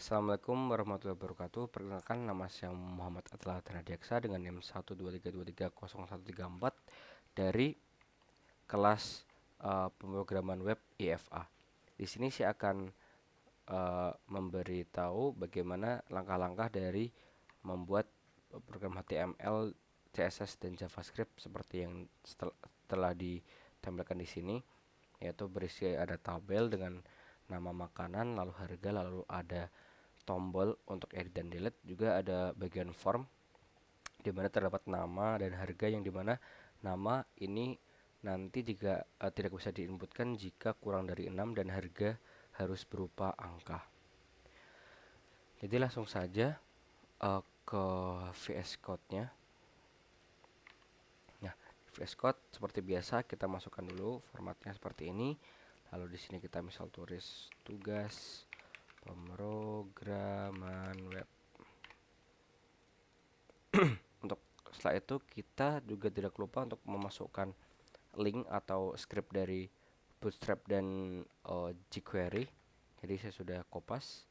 Assalamualaikum warahmatullahi wabarakatuh. Perkenalkan, nama saya Muhammad Atla Tanadiaksa dengan NIM 123230134 dari kelas pemrograman web IFA. Di sini saya akan memberitahu bagaimana langkah-langkah dari membuat program HTML, CSS dan JavaScript seperti yang telah ditampilkan di sini, yaitu berisi ada tabel dengan nama makanan, lalu harga, lalu ada tombol untuk edit dan delete, juga ada bagian form di mana terdapat nama dan harga, yang dimana nama ini nanti jika tidak bisa diinputkan jika kurang dari 6 dan harga harus berupa angka. Jadi langsung saja ke VS Code-nya. Nah, VS Code seperti biasa kita masukkan dulu formatnya seperti ini. Lalu di sini kita misal tulis tugas pemrograman web. Untuk setelah itu kita juga tidak lupa untuk memasukkan link atau script dari Bootstrap dan jQuery. Jadi saya sudah kopas,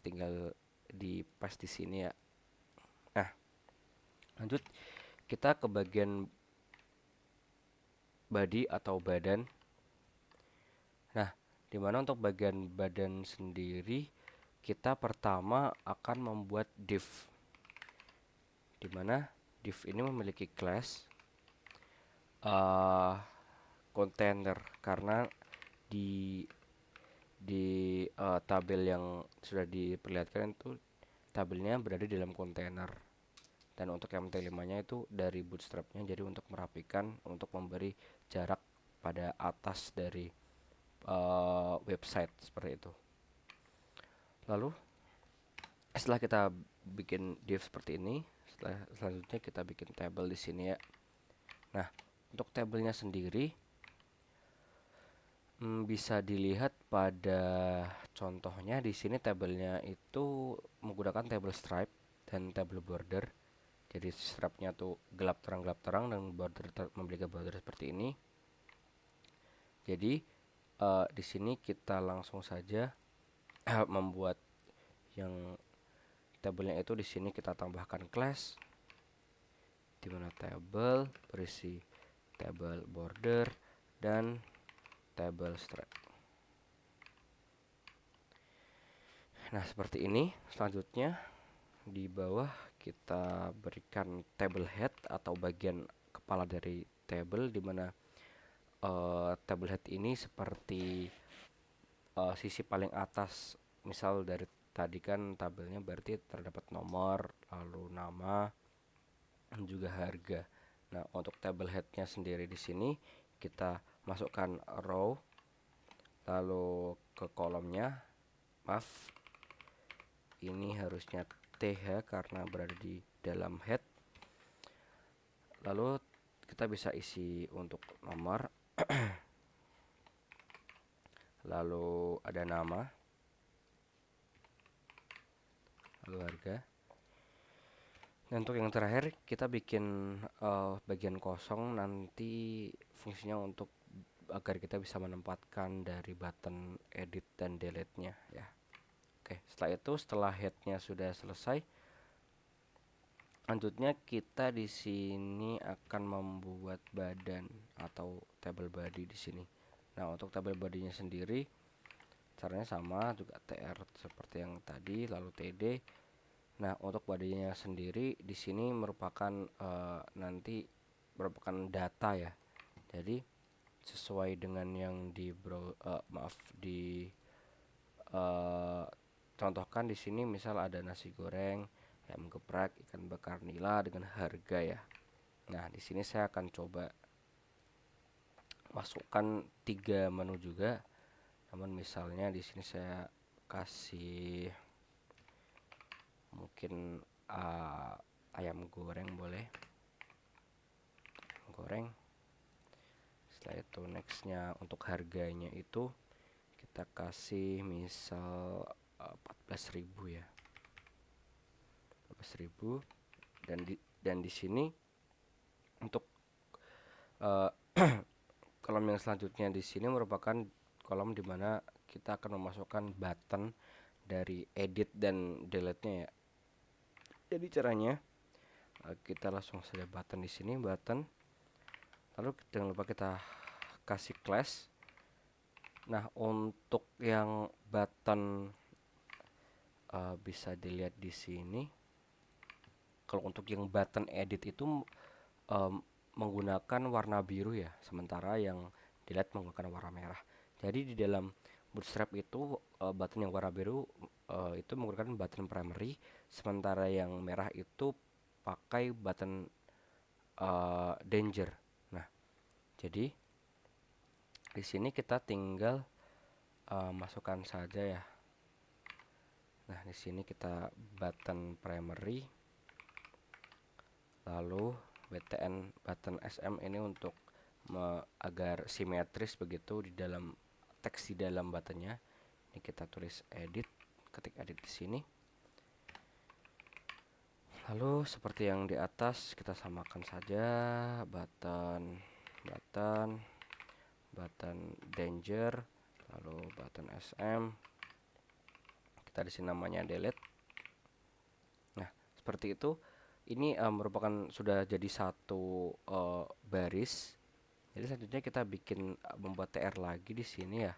tinggal di paste di sini ya. Nah, lanjut kita ke bagian body atau badan. Nah, dimana untuk bagian badan sendiri kita pertama akan membuat div, dimana div ini memiliki class container, karena di tabel yang sudah diperlihatkan itu tabelnya berada di dalam kontainer, dan untuk MT5-nya itu dari bootstrapnya, jadi untuk merapikan, untuk memberi jarak pada atas dari website seperti itu. Lalu setelah kita bikin div seperti ini, selanjutnya kita bikin tabel di sini ya. Nah, untuk tabelnya sendiri bisa dilihat pada contohnya di sini. Tabelnya itu menggunakan tabel stripe dan tabel border. Jadi stripe-nya tuh gelap terang dan border memiliki border seperti ini. Jadi di sini kita langsung saja membuat yang tabelnya itu. Di sini kita tambahkan class, di mana tabel berisi tabel border dan tabel stripe. Nah, seperti ini. Selanjutnya di bawah kita berikan table head atau bagian kepala dari table, di mana table head ini seperti sisi paling atas. Misal dari tadi kan tabelnya berarti terdapat nomor, lalu nama, dan juga harga. Nah, untuk table headnya sendiri di sini kita masukkan row, lalu ke kolomnya, maaf, ini harusnya TH karena berada di dalam head. Lalu kita bisa isi untuk nomor, lalu ada nama, lalu harga. Dan untuk yang terakhir kita bikin bagian kosong, nanti fungsinya untuk agar kita bisa menempatkan dari button edit dan delete-nya ya. Oke, setelah headnya sudah selesai, selanjutnya kita di sini akan membuat badan atau table body di sini. Nah, untuk table body-nya sendiri caranya sama juga, tr seperti yang tadi, lalu td. Nah, untuk body-nya sendiri di sini merupakan nanti merupakan data ya. Jadi sesuai dengan yang contohkan di sini, misal ada nasi goreng, ayam geprek, ikan bakar nila dengan harga ya. Nah, di sini saya akan coba masukkan 3 menu juga. Namun misalnya di sini saya kasih mungkin ayam goreng, boleh goreng. Setelah itu nextnya untuk harganya itu kita kasih misal 14.000 ya, 14.000. Dan di sini untuk kolom yang selanjutnya di sini merupakan kolom dimana kita akan memasukkan button dari edit dan delete-nya ya. Jadi caranya kita langsung saja button di sini, button. Lalu jangan lupa kita kasih class. Nah, untuk yang button bisa dilihat di sini. Kalau untuk yang button edit itu menggunakan warna biru ya, sementara yang delete menggunakan warna merah. Jadi di dalam Bootstrap itu button yang warna biru itu menggunakan button primary, sementara yang merah itu pakai button danger. Nah, jadi di sini kita tinggal masukkan saja ya. Nah, di sini kita button primary, lalu btn button sm ini untuk agar simetris begitu di dalam teks di dalam buttonnya. Ini kita tulis edit, ketik edit di sini. Lalu seperti yang di atas kita samakan saja button danger, lalu button sm. Kita di sini namanya delete. Nah, seperti itu. Ini merupakan sudah jadi satu baris. Jadi selanjutnya kita bikin membuat tr lagi di sini ya.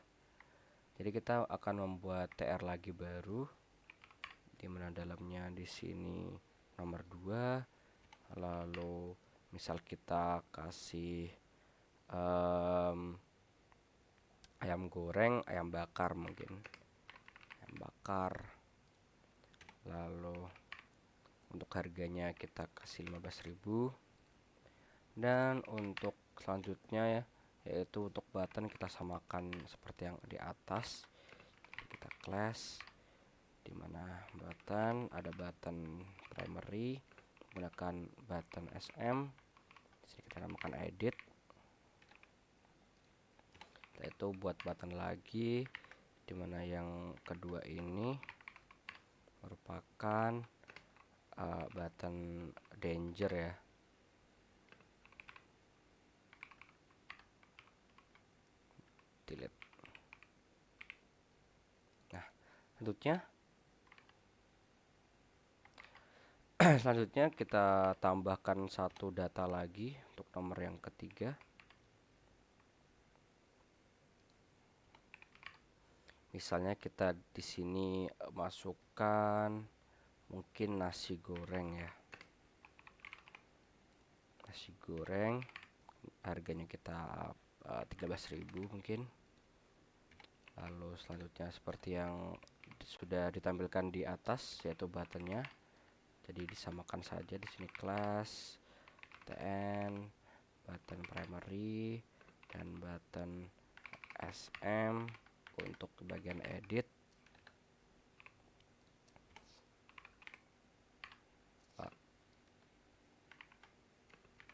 Jadi kita akan membuat tr lagi baru, di mana dalamnya di sini nomor 2. Lalu misal kita kasih ayam goreng, ayam bakar mungkin. Ayam bakar. Lalu untuk harganya kita kasih 15.000. Dan untuk selanjutnya ya, yaitu untuk button kita samakan seperti yang di atas. Kita class, dimana button ada button primary menggunakan button sm. Sini kita namakan edit. Setelah itu buat button lagi, dimana yang kedua ini merupakan button danger ya. Delete. Nah, selanjutnya kita tambahkan satu data lagi untuk nomor yang ketiga. Misalnya kita di sini masukkan mungkin nasi goreng ya. Nasi goreng harganya kita 13.000 mungkin. Lalu selanjutnya seperti yang sudah ditampilkan di atas, yaitu buttonnya. Jadi disamakan saja di sini class tn button primary dan button sm untuk bagian edit.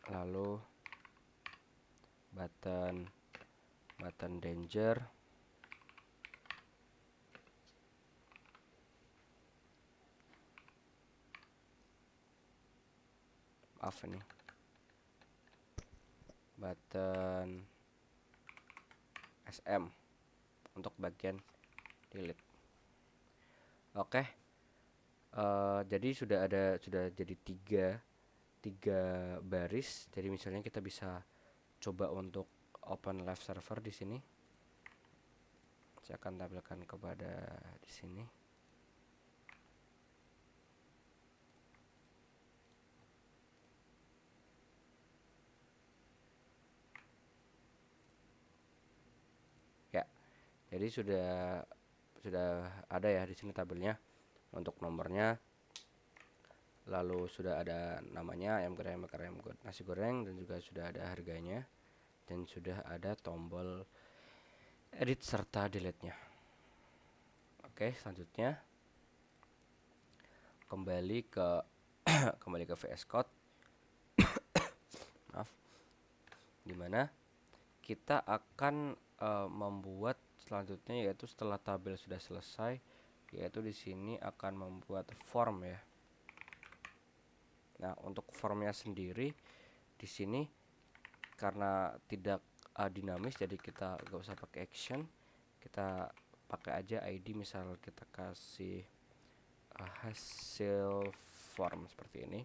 Lalu button danger, maaf ini button sm untuk bagian delete. Oke. Jadi sudah jadi tiga baris. Jadi misalnya kita bisa coba untuk open live server di sini. Saya akan tampilkan kepada di sini. Ya. Jadi sudah ada ya di sini tabelnya untuk nomornya. Lalu sudah ada namanya ayam goreng, nasi goreng, dan juga sudah ada harganya, dan sudah ada tombol edit serta delete-nya. Oke, selanjutnya kembali ke VS Code. Maaf. Dimana kita akan membuat selanjutnya, yaitu setelah tabel sudah selesai, yaitu di sini akan membuat form ya. Nah, untuk formnya sendiri di sini karena tidak dinamis, jadi kita gak usah pakai action. Kita pakai aja ID, misal kita kasih hasil form seperti ini.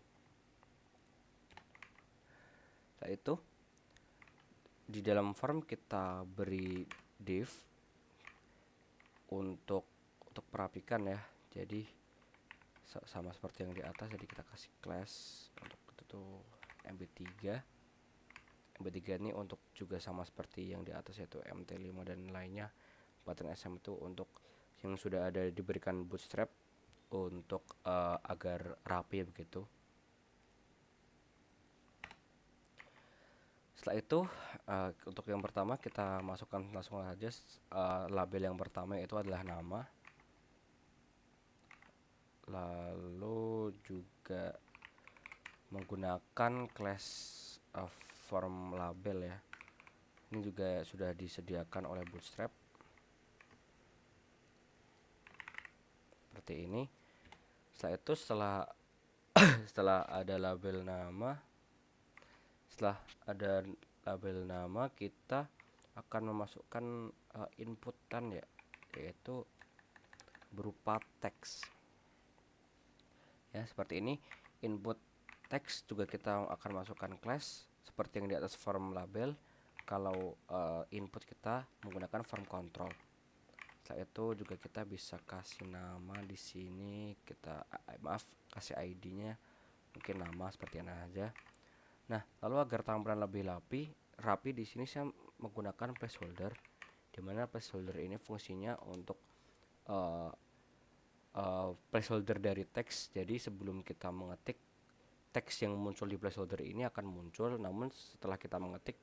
Setelah itu di dalam form kita beri div untuk perapikan ya. Jadi sama seperti yang di atas, jadi kita kasih class untuk itu tuh MB3. MB3 ini untuk juga sama seperti yang di atas, yaitu MT5 dan lainnya. Button SM itu untuk yang sudah ada diberikan bootstrap untuk agar rapi begitu. Setelah itu untuk yang pertama kita masukkan langsung saja label yang pertama, yaitu adalah nama. Lalu juga menggunakan class form label ya. Ini juga sudah disediakan oleh Bootstrap seperti ini. Setelah itu setelah ada label nama, kita akan memasukkan inputan ya, yaitu berupa teks ya, seperti ini. Input teks juga kita akan masukkan class seperti yang di atas form label kalau input kita menggunakan form control. Setelah itu juga kita bisa kasih nama di sini, kita kasih ID-nya mungkin nama seperti ini aja. Nah, lalu agar tampilan lebih rapi di sini saya menggunakan placeholder, di mana placeholder ini fungsinya untuk placeholder dari teks. Jadi sebelum kita mengetik, teks yang muncul di placeholder ini akan muncul, namun setelah kita mengetik,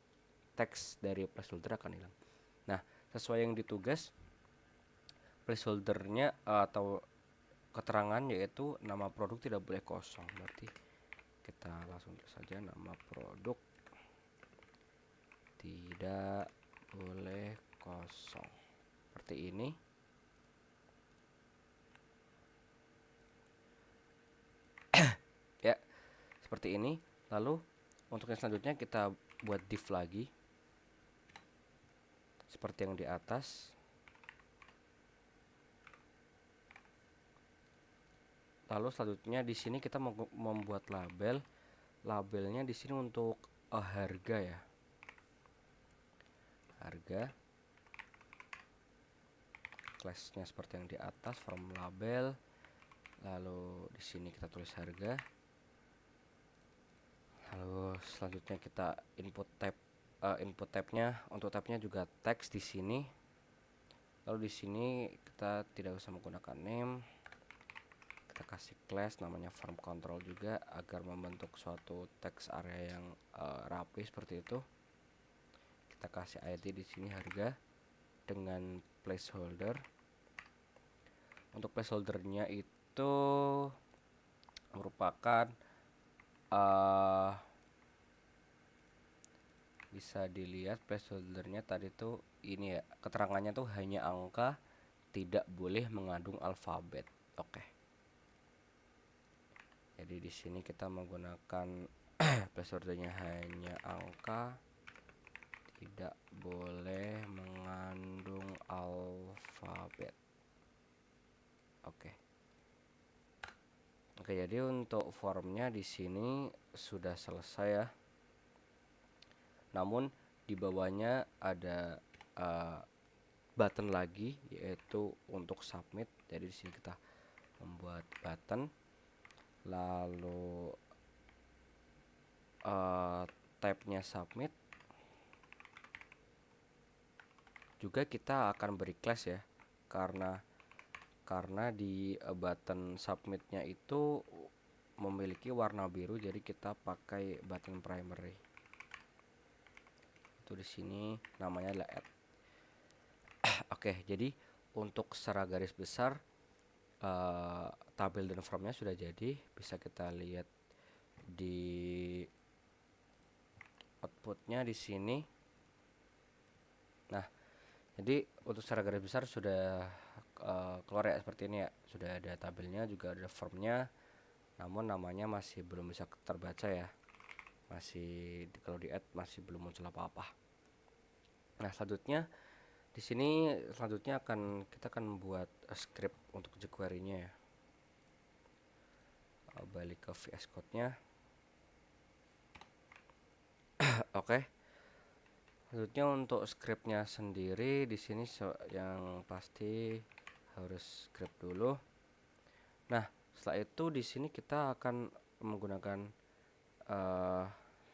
teks dari placeholder akan hilang. Nah, sesuai yang ditugas, placeholdernya atau keterangan yaitu nama produk tidak boleh kosong. Berarti kita langsung tulis saja nama produk tidak boleh kosong seperti ini. Ya, seperti ini. Lalu untuk yang selanjutnya kita buat div lagi seperti yang di atas. Lalu selanjutnya di sini kita membuat labelnya di sini untuk harga ya, harga. Classnya seperti yang di atas, form label. Lalu di sini kita tulis harga. Lalu selanjutnya kita input tabnya. Untuk tabnya juga teks di sini. Lalu di sini kita tidak usah menggunakan name, kita kasih class namanya form control juga agar membentuk suatu text area yang rapi seperti itu. Kita kasih ID di sini harga dengan placeholder. Untuk placeholdernya itu merupakan bisa dilihat placeholdernya tadi tuh ini ya, keterangannya tuh hanya angka, tidak boleh mengandung alfabet. Oke. Jadi di sini kita menggunakan placeholdernya hanya angka, tidak boleh mengandung alfabet. Oke. Oke, jadi untuk formnya di sini sudah selesai ya. Namun di bawahnya ada button lagi, yaitu untuk submit. Jadi di sini kita membuat button, lalu tabnya submit. Juga kita akan beri class ya, karena di button submitnya itu memiliki warna biru, jadi kita pakai button primary. Itu di sini namanya adalah add. Oke, jadi untuk secara garis besar tabel dan formnya sudah jadi, bisa kita lihat di outputnya di sini. Nah, jadi untuk secara garis besar sudah keluar ya seperti ini ya, sudah ada tabelnya juga ada formnya, namun namanya masih belum bisa terbaca ya, masih kalau di add masih belum muncul apa-apa. Nah, selanjutnya Di sini selanjutnya kita akan membuat script untuk jQuery-nya ya. Balik ke VS Code-nya. Oke. Selanjutnya untuk scriptnya sendiri di sini yang pasti harus script dulu. Nah, setelah itu di sini kita akan menggunakan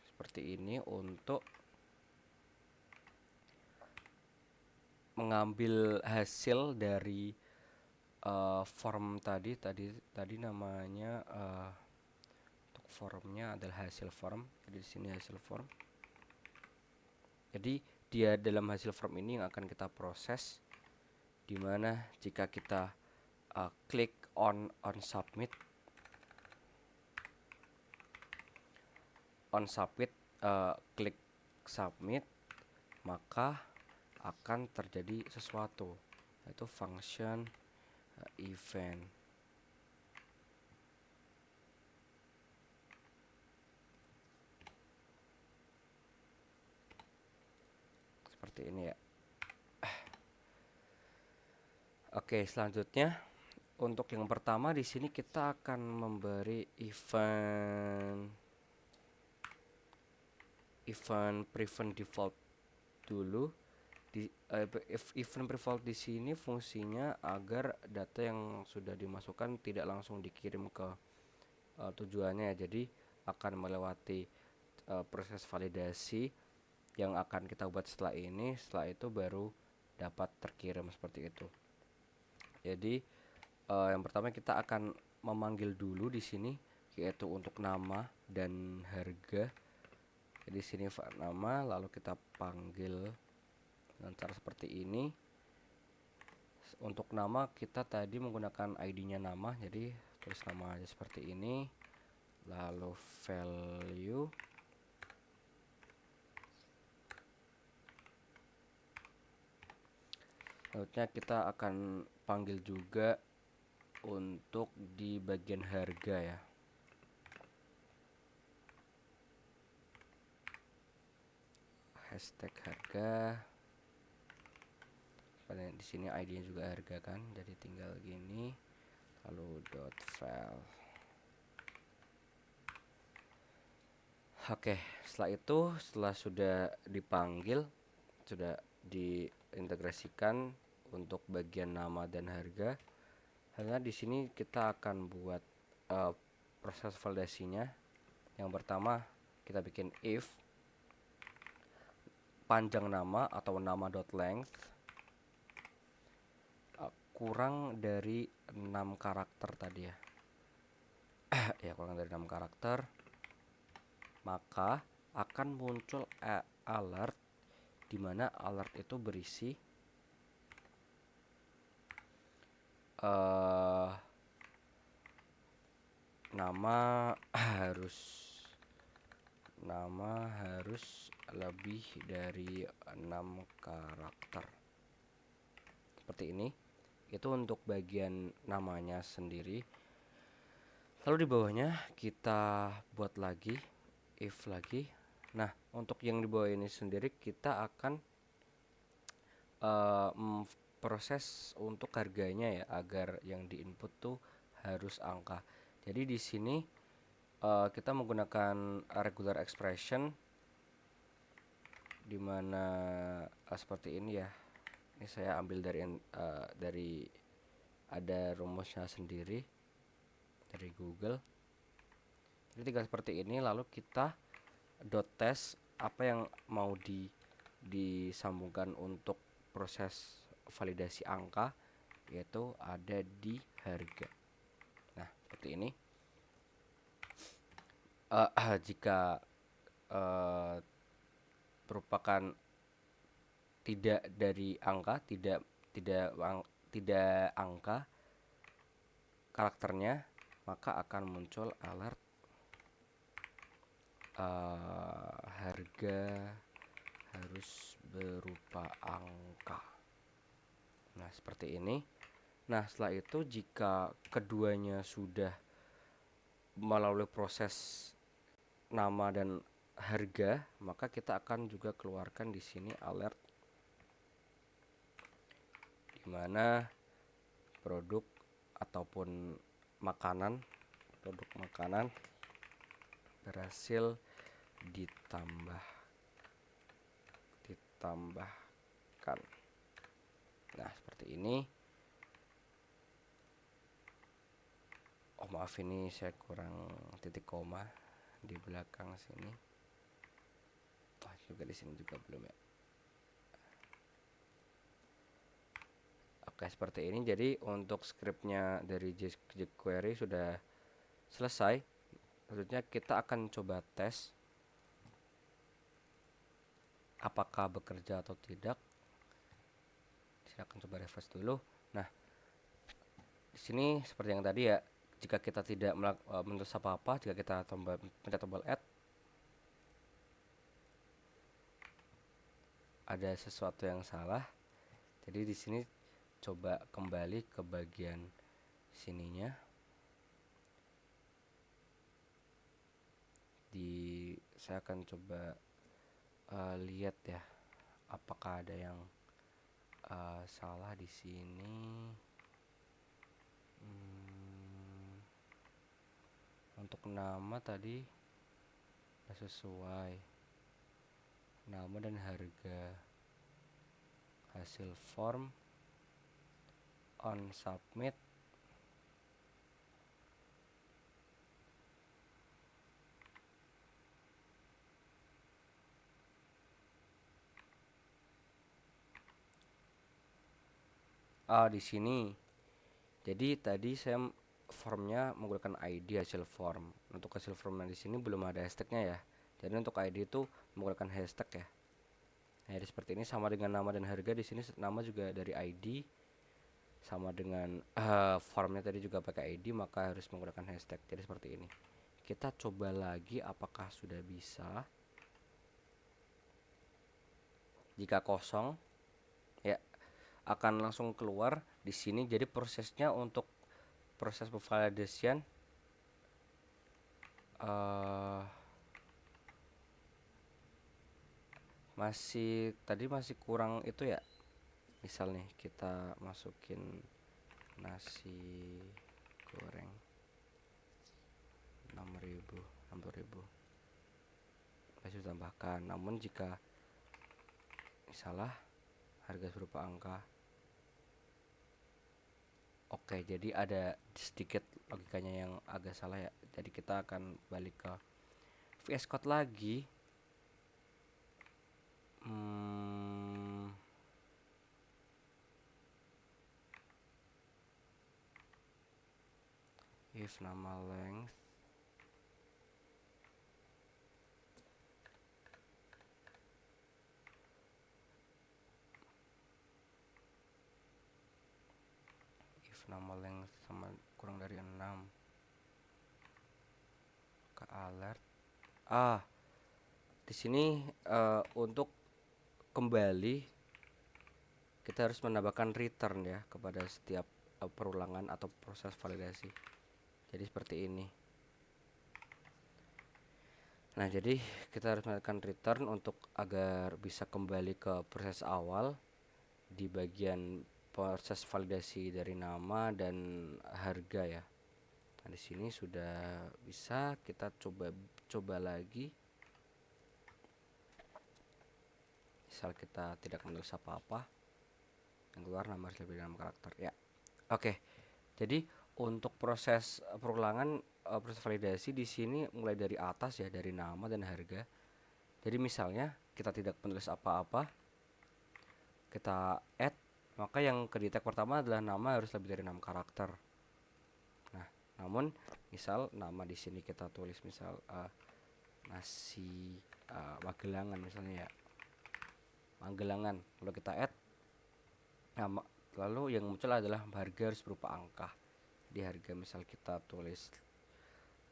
seperti ini untuk mengambil hasil dari form tadi namanya untuk formnya adalah hasil form. Jadi di sini hasil form. Jadi dia dalam hasil form ini yang akan kita proses, dimana jika kita klik on submit klik submit, maka akan terjadi sesuatu, yaitu function event. Seperti ini ya. Oke, selanjutnya untuk yang pertama di sini kita akan memberi event prevent default dulu. Event prevent di sini fungsinya agar data yang sudah dimasukkan tidak langsung dikirim ke tujuannya. Jadi akan melewati proses validasi yang akan kita buat setelah ini. Setelah itu baru dapat terkirim seperti itu. Jadi yang pertama kita akan memanggil dulu di sini, yaitu untuk nama dan harga. Jadi sini nama, lalu kita panggil dengan cara seperti ini. Untuk nama kita tadi menggunakan ID-nya nama, jadi tulis nama aja seperti ini. Lalu value, selanjutnya kita akan panggil juga untuk di bagian harga ya. Hashtag harga. Di sini ID-nya juga harga kan, jadi tinggal gini, lalu .val. Oke, setelah sudah dipanggil, sudah diintegrasikan untuk bagian nama dan harga. Karena di sini kita akan buat proses validasinya. Yang pertama kita bikin if panjang nama atau nama.length kurang dari 6 karakter tadi ya. Ya, kurang dari 6 karakter, maka akan muncul alert, di mana alert itu berisi nama harus lebih dari 6 karakter. Seperti ini. Itu untuk bagian namanya sendiri. Lalu di bawahnya kita buat lagi if lagi. Nah, untuk yang di bawah ini sendiri kita akan proses untuk harganya ya, agar yang di input tuh harus angka. Jadi di sini kita menggunakan regular expression, dimana seperti ini ya. Ini saya ambil dari ada rumusnya sendiri dari Google. Jadi tinggal seperti ini, lalu kita test apa yang mau disambungkan untuk proses validasi angka, yaitu ada di harga. Nah, seperti ini. Jika merupakan tidak dari angka, tidak angka karakternya, maka akan muncul alert harga harus berupa angka. Nah, seperti ini. Nah, setelah itu jika keduanya sudah melalui proses nama dan harga, maka kita akan juga keluarkan di sini alert dimana produk ataupun produk makanan berhasil ditambahkan. Nah, seperti ini. Oh, maaf, ini saya kurang titik koma di belakang sini. Juga di sini juga belum ya. Oke, seperti ini. Jadi untuk scriptnya dari jQuery sudah selesai. Selanjutnya kita akan coba tes apakah bekerja atau tidak. Silakan coba refresh dulu. Nah, di sini seperti yang tadi ya, jika kita tidak menulis apa-apa, jika kita pencet tombol add, ada sesuatu yang salah. Jadi di sini coba kembali ke bagian sininya. Saya akan coba lihat ya, apakah ada yang salah di sini. Untuk nama tadi sesuai, nama dan harga. Hasil form on submit di sini. Jadi tadi saya formnya menggunakan ID hasil form. Untuk hasil form yang di sini belum ada hashtagnya ya. Jadi untuk ID itu menggunakan hashtag ya. Nah, jadi seperti ini, sama dengan nama dan harga. Di sini nama juga dari ID, sama dengan formnya tadi juga pakai ID, maka harus menggunakan hashtag. Jadi seperti ini. Kita coba lagi apakah sudah bisa. Jika kosong ya akan langsung keluar di sini. Jadi prosesnya untuk proses validation masih kurang itu ya. Misal nih kita masukin nasi goreng 6.000 masih ditambahkan. Namun jika salah, harga berupa angka. Oke, jadi ada sedikit logikanya yang agak salah ya. Jadi kita akan balik ke VS Code lagi. If nama length sama kurang dari 6 ke alert. Di sini untuk kembali kita harus menambahkan return ya kepada setiap perulangan atau proses validasi. Jadi seperti ini. Nah, jadi kita harus menambahkan return untuk agar bisa kembali ke proses awal di bagian proses validasi dari nama dan harga ya. Nah, di sini sudah bisa. Kita coba lagi. Misal kita tidak menulis apa-apa, yang keluar nama harus lebih dari 6 karakter ya. Oke. Jadi untuk proses perulangan, proses validasi di sini mulai dari atas ya, dari nama dan harga. Jadi misalnya kita tidak menulis apa-apa, kita add, maka yang ke-detect pertama adalah nama harus lebih dari 6 karakter. Nah, namun misal nama di sini kita tulis misal nasi Magelangan misalnya ya. Magelangan. Lalu kita add nama, lalu yang muncul adalah harga harus berupa angka. Di harga misal kita tulis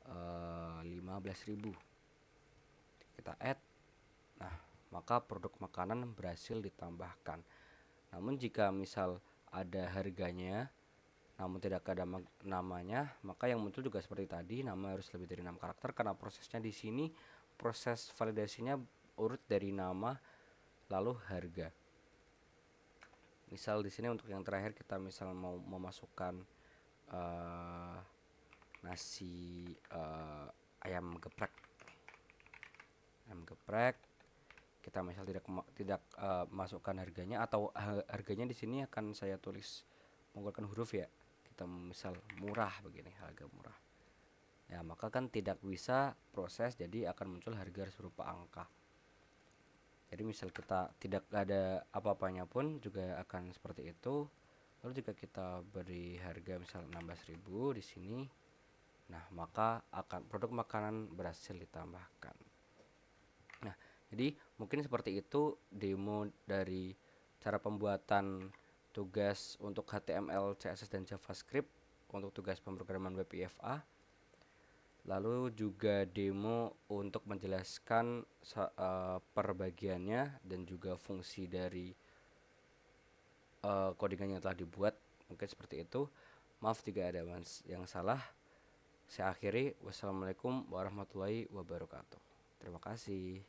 15.000, kita add. Nah, maka produk makanan berhasil ditambahkan. Namun jika misal ada harganya namun tidak ada namanya, maka yang muncul juga seperti tadi, nama harus lebih dari 6 karakter karena prosesnya di sini proses validasinya urut dari nama lalu harga. Misal di sini untuk yang terakhir kita misal mau memasukkan eh, nasi ayam geprek. Ayam geprek kita misal tidak masukkan harganya, atau harganya di sini akan saya tulis menggunakan huruf ya. Kita misal murah begini, harga murah. Ya, maka kan tidak bisa proses, jadi akan muncul harga berupa angka. Jadi misal kita tidak ada apa-apanya pun juga akan seperti itu. Lalu jika kita beri harga misal 16.000 di sini, nah maka akan produk makanan berhasil ditambahkan. Nah, jadi mungkin seperti itu demo dari cara pembuatan tugas untuk HTML, CSS dan JavaScript untuk tugas pemrograman web IFA. Lalu juga demo untuk menjelaskan perbagiannya dan juga fungsi dari codingan yang telah dibuat. Mungkin seperti itu. Maaf jika ada yang salah. Saya akhiri. Wassalamualaikum warahmatullahi wabarakatuh. Terima kasih.